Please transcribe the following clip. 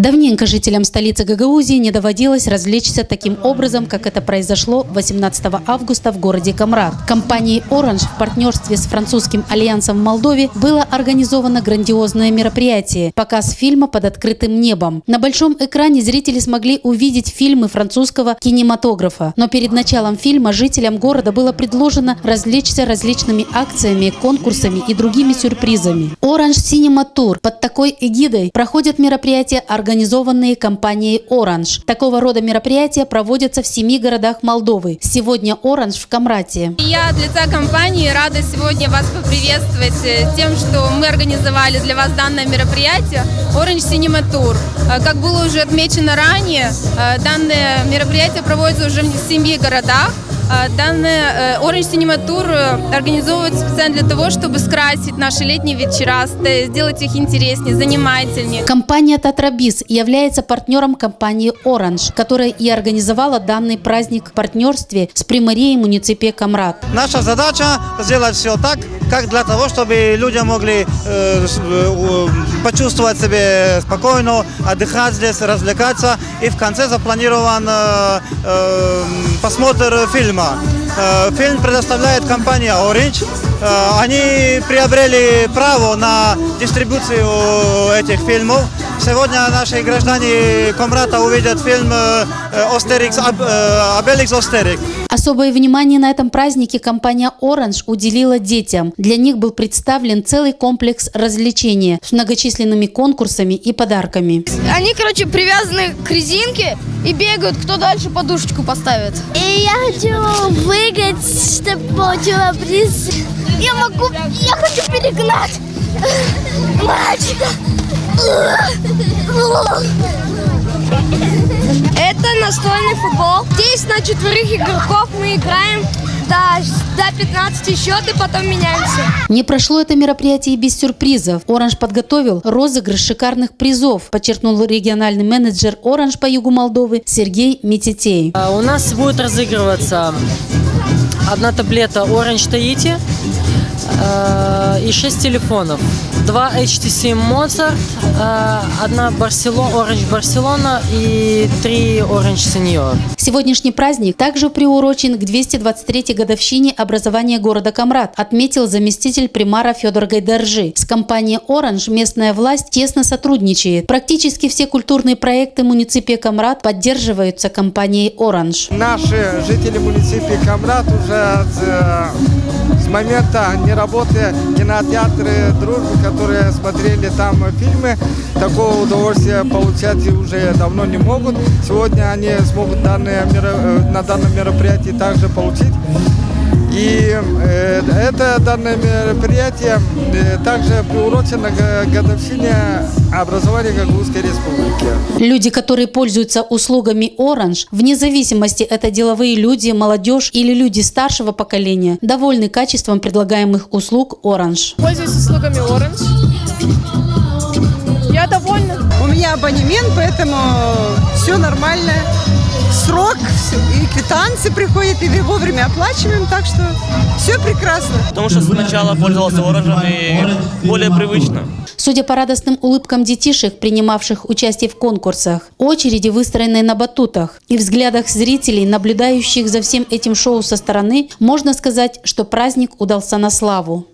Давненько жителям столицы Гагаузии не доводилось развлечься таким образом, как это произошло 18 августа в городе Камрат. Компанией «Оранж» в партнерстве с французским альянсом в Молдове было организовано грандиозное мероприятие – показ фильма «Под открытым небом». На большом экране зрители смогли увидеть фильмы французского кинематографа. Но перед началом фильма жителям города было предложено развлечься различными акциями, конкурсами и другими сюрпризами. «Оранж Cinema Tour» под такой эгидой проходят мероприятия, организованные компанией «Оранж». Такого рода мероприятия проводятся в 7 городах Молдовы. Сегодня «Оранж» в Камрате. Я от лица компании рада сегодня вас поприветствовать тем, что мы организовали для вас данное мероприятие «Orange Cinema Tour». Как было уже отмечено ранее, данное мероприятие проводится уже в 7 городах. Данный Orange Cinema Tour организовывается специально для того, чтобы скрасить наши летние вечера, сделать их интереснее, занимательнее. Компания «Татрабиз» является партнером компании «Оранж», которая и организовала данный праздник в партнерстве с примарией муниципия Камрат. Наша задача сделать все так, как для того, чтобы люди могли почувствовать себя спокойно, отдыхать здесь, развлекаться. И в конце запланирован просмотр фильма. Фильм предоставляет компания Orange. Они приобрели право на дистрибуцию этих фильмов. Сегодня наши граждане Камрата увидят фильм «Обеликс Астерикс». Особое внимание на этом празднике компания «Оранж» уделила детям. Для них был представлен целый комплекс развлечений с многочисленными конкурсами и подарками. Они, привязаны к резинке и бегают, кто дальше подушечку поставит. И я хочу выиграть, чтобы получила приз. Я хочу перегнать мальчика. Это настольный футбол. Здесь на 4 игроков мы играем до 15 счет и потом меняемся. Не прошло это мероприятие и без сюрпризов. «Оранж» подготовил розыгрыш шикарных призов, подчеркнул региональный менеджер «Оранж» по югу Молдовы Сергей Мититей. У нас будет разыгрываться 1 таблета «Оранж Таити» и 6 телефонов. 2 HTC Mozart, 1 Orange Barcelona и 3 Orange Senior. Сегодняшний праздник также приурочен к 223-й годовщине образования города Камрат, отметил заместитель примара Федор Гайдаржи. С компанией «Оранж» местная власть тесно сотрудничает. Практически все культурные проекты муниципия Камрат поддерживаются компанией «Оранж». Наши жители муниципия Камрат уже с момента неработы кинотеатры «Дружбы», которые смотрели там фильмы, такого удовольствия получать уже давно не могут. Сегодня они смогут на данном мероприятии также получить. И это данное мероприятие также приурочено к годовщине образования Гагаузской республики. Люди, которые пользуются услугами «Оранж», вне зависимости, это деловые люди, молодежь или люди старшего поколения, довольны качеством предлагаемых услуг «Оранж». Пользуюсь услугами «Оранж». Я довольна. У меня абонемент, поэтому все нормально. Срок, и квитанции приходят, и вовремя оплачиваем, так что все прекрасно. Потому что сначала пользовался «Оранжем» и более привычно. Судя по радостным улыбкам детишек, принимавших участие в конкурсах, очереди, выстроенные на батутах, и взглядах зрителей, наблюдающих за всем этим шоу со стороны, можно сказать, что праздник удался на славу.